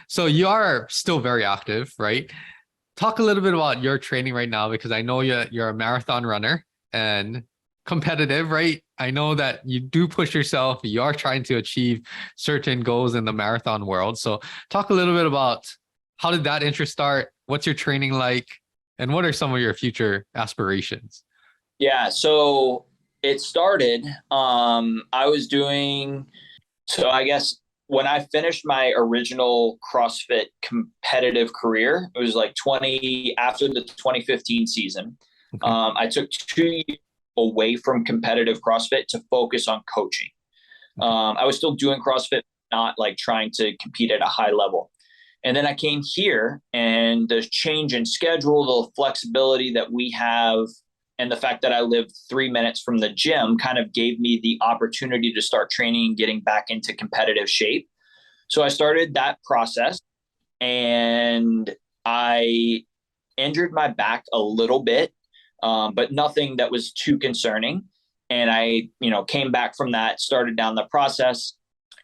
So you are still very active, right? Talk a little bit about your training right now, because I know you're a marathon runner and competitive, right? I know that you do push yourself. You are trying to achieve certain goals in the marathon world. So talk a little bit about how did that interest start? What's your training like? And what are some of your future aspirations? Yeah, so it started, I was doing, so I guess when I finished my original CrossFit competitive career, it was like after the 2015 season. Okay. I took 2 years away from competitive CrossFit to focus on coaching. I was still doing CrossFit, not like trying to compete at a high level. And then I came here, and the change in schedule, the flexibility that we have, and the fact that I live 3 minutes from the gym kind of gave me the opportunity to start training and getting back into competitive shape. So I started that process, and I injured my back a little bit, but nothing that was too concerning. And I, came back from that, started down the process.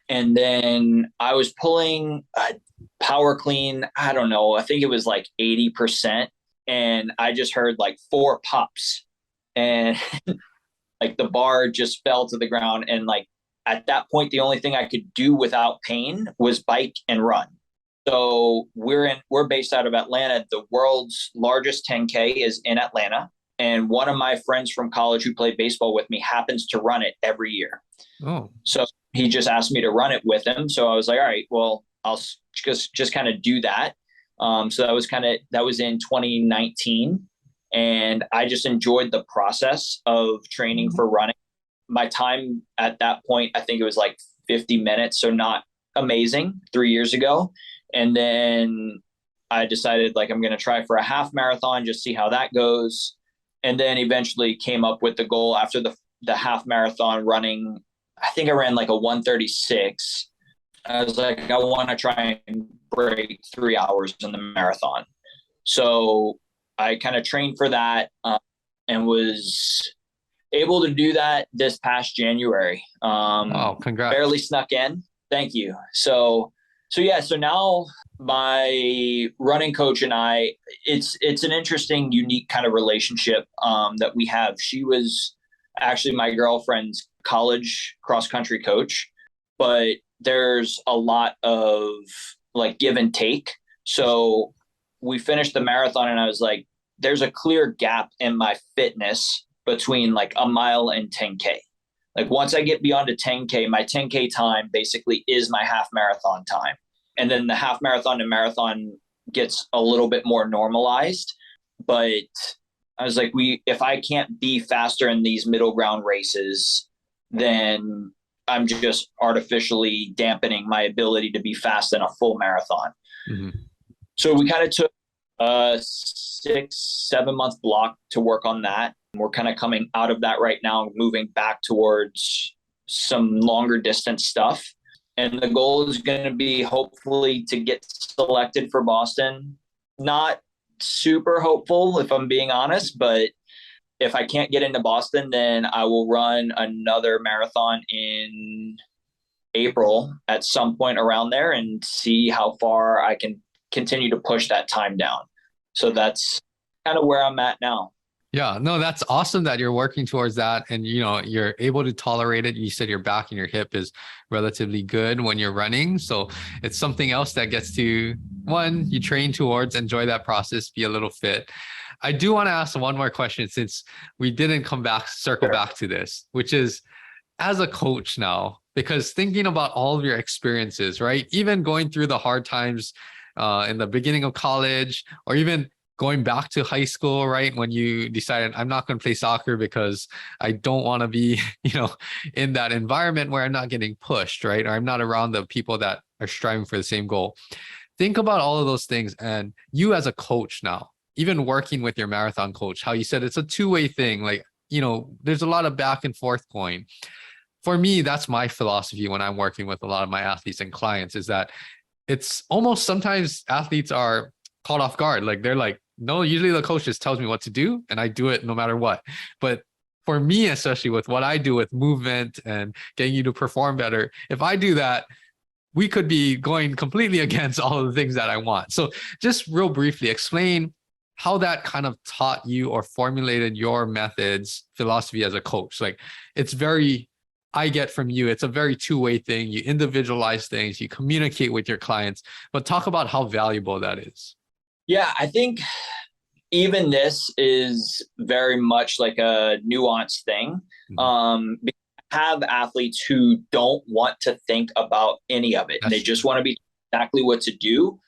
And then I was pulling a power clean. I don't know. I think it was like 80%. And I just heard like 4 pops, and like the bar just fell to the ground. And like at that point, the only thing I could do without pain was bike and run. So we're based out of Atlanta. The world's largest 10K is in Atlanta. And one of my friends from college who played baseball with me happens to run it every year. Oh, So he just asked me to run it with him. So I was like, all right, well, I'll just kind of do that. So that was in 2019. And I just enjoyed the process of training for running. My time at that point, I think it was like 50 minutes. So not amazing 3 years ago. And then I decided like, I'm going to try for a half marathon, just see how that goes. And then eventually came up with the goal after the half marathon running. I think I ran like a 1:36. I was like, I want to try and break 3 hours in the marathon. So I kind of trained for that, and was able to do that this past January. wow, congrats. Barely snuck in. Thank you. So yeah, so now my running coach and I, it's an interesting, unique kind of relationship that we have. She was actually my girlfriend's college cross country coach, but there's a lot of like give and take. So we finished the marathon, and I was like, there's a clear gap in my fitness between like a mile and 10K. Like once I get beyond a 10K, my 10K time basically is my half marathon time. And then the half marathon and marathon gets a little bit more normalized. But I was like, if I can't be faster in these middle ground races, then I'm just artificially dampening my ability to be fast in a full marathon. Mm-hmm. So we kind of took a 6-7 month block to work on that. We're kind of coming out of that right now, moving back towards some longer distance stuff. And the goal is going to be hopefully to get selected for Boston. Not super hopeful, if I'm being honest, but if I can't get into Boston, then I will run another marathon in April at some point around there and see how far I can continue to push that time down. So that's kind of where I'm at now. Yeah, no, that's awesome that you're working towards that, and you're able to tolerate it. You said your back and your hip is relatively good when you're running, so it's something else that gets to one, you train towards, enjoy that process, be a little fit. I do want to ask one more question, since we didn't circle back to this, which is as a coach now, because thinking about all of your experiences, right? Even going through the hard times in the beginning of college, or even going back to high school, right? When you decided, I'm not going to play soccer because I don't want to be, in that environment where I'm not getting pushed, right? Or I'm not around the people that are striving for the same goal. Think about all of those things. And you as a coach now, even working with your marathon coach, how you said it's a two-way thing. Like, there's a lot of back and forth going. For me, that's my philosophy when I'm working with a lot of my athletes and clients, is that it's almost sometimes athletes are caught off guard. Like they're like, no, usually the coach just tells me what to do and I do it no matter what. But for me, especially with what I do with movement and getting you to perform better, if I do that, we could be going completely against all of the things that I want. So just real briefly, explain how that kind of taught you or formulated your methods, philosophy as a coach. Like it's very, I get from you, it's a very two-way thing. You individualize things, you communicate with your clients, but talk about how valuable that is. Yeah, I think even this is very much like a nuanced thing. Because I have athletes who don't want to think about any of it. They just want to be exactly what to do.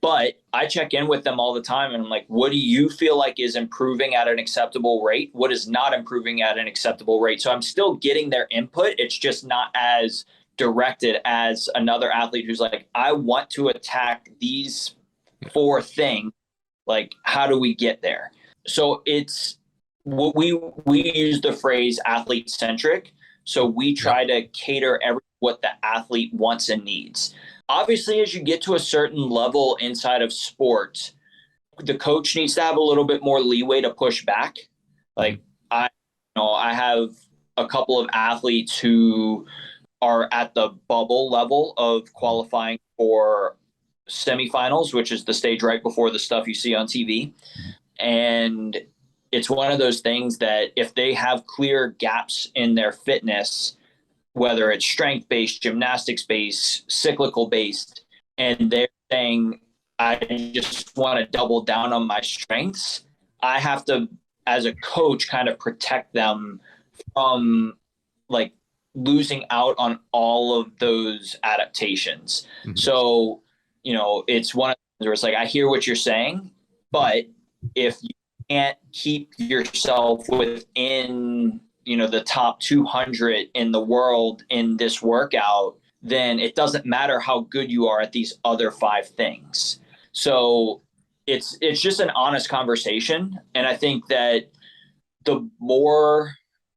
But I check in with them all the time and I'm like, what do you feel like is improving at an acceptable rate? What is not improving at an acceptable rate? So I'm still getting their input. It's just not as directed as another athlete who's like, I want to attack these 4 things. Like, how do we get there? So it's what we use the phrase athlete centric. So we try to cater what the athlete wants and needs. Obviously, as you get to a certain level inside of sports, the coach needs to have a little bit more leeway to push back. Like I have a couple of athletes who are at the bubble level of qualifying for semifinals, which is the stage right before the stuff you see on TV. And it's one of those things that if they have clear gaps in their fitness, whether it's strength-based, gymnastics-based, cyclical-based, and they're saying, I just want to double down on my strengths, I have to, as a coach, kind of protect them from like losing out on all of those adaptations. So, it's one of those where it's like, I hear what you're saying, but if you can't keep yourself within the top 200 in the world in this workout, then it doesn't matter how good you are at these other 5 things. So it's just an honest conversation. And I think that the more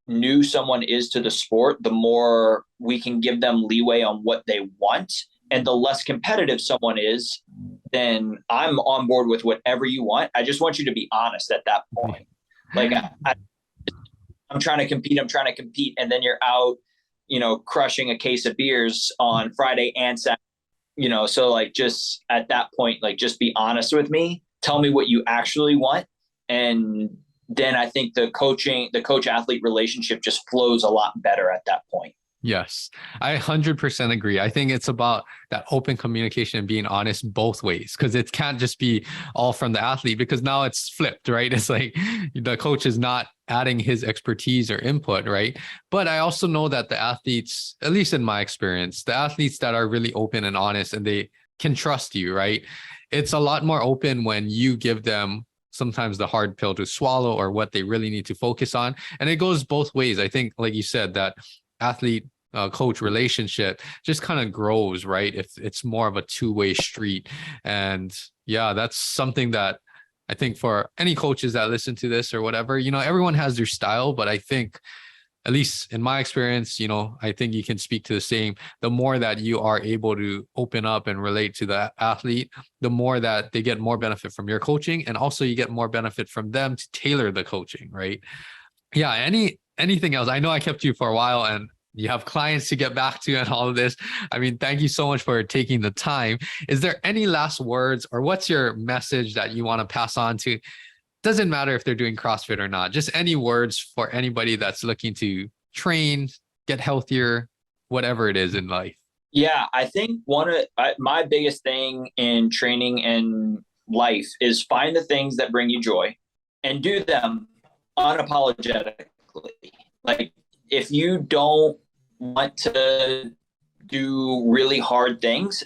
new someone is to the sport, the more we can give them leeway on what they want. And the less competitive someone is, then I'm on board with whatever you want. I just want you to be honest at that point. Like I'm trying to compete. And then you're out, crushing a case of beers on Friday and Saturday, so like just at that point, like just be honest with me, tell me what you actually want. And then I think the coach athlete relationship just flows a lot better at that point. Yes, I 100% agree. I think it's about that open communication and being honest both ways, because it can't just be all from the athlete, because now it's flipped, right? It's like the coach is not adding his expertise or input, right? But I also know that the athletes, at least in my experience, the athletes that are really open and honest and they can trust you, right? It's a lot more open when you give them sometimes the hard pill to swallow or what they really need to focus on. And it goes both ways. I think, like you said, that athlete coach relationship just kind of grows, right? If it's more of a two-way street. And yeah, that's something that I think for any coaches that listen to this or whatever, everyone has their style, but I think, at least in my experience, I think you can speak to the same. The more that you are able to open up and relate to the athlete, the more that they get more benefit from your coaching, and also you get more benefit from them to tailor the coaching, right? Yeah. Anything else? I know I kept you for a while and you have clients to get back to and all of this. I mean, thank you so much for taking the time. Is there any last words, or what's your message that you want to pass on to? Doesn't matter if they're doing CrossFit or not, just any words for anybody that's looking to train, get healthier, whatever it is in life. Yeah, I think my biggest thing in training and life is find the things that bring you joy and do them unapologetically. Like, if you don't want to do really hard things,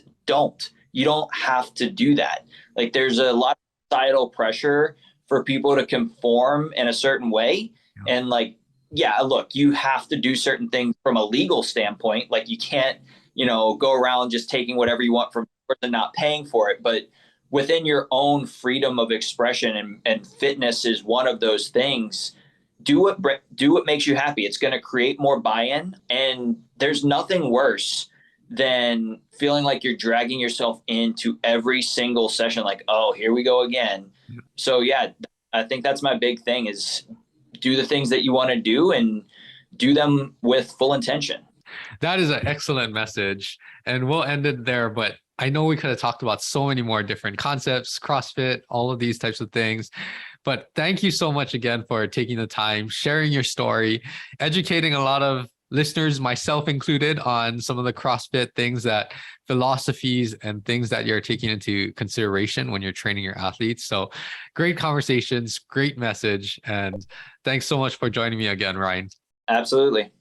you don't have to do that. Like, there's a lot of societal pressure for people to conform in a certain way. And like, yeah, look, you have to do certain things from a legal standpoint. Like, you can't, go around just taking whatever you want from and not paying for it. But within your own freedom of expression, and fitness is one of those things, do what makes you happy. It's going to create more buy-in. And there's nothing worse than feeling like you're dragging yourself into every single session. Like, oh, here we go again. So yeah, I think that's my big thing, is do the things that you want to do and do them with full intention. That is an excellent message. And we'll end it there. But I know we could have talked about so many more different concepts, CrossFit, all of these types of things. But thank you so much again for taking the time, sharing your story, educating a lot of listeners, myself included, on some of the CrossFit things, that philosophies and things that you're taking into consideration when you're training your athletes. So great conversations, great message. And thanks so much for joining me again, Ryne. Absolutely.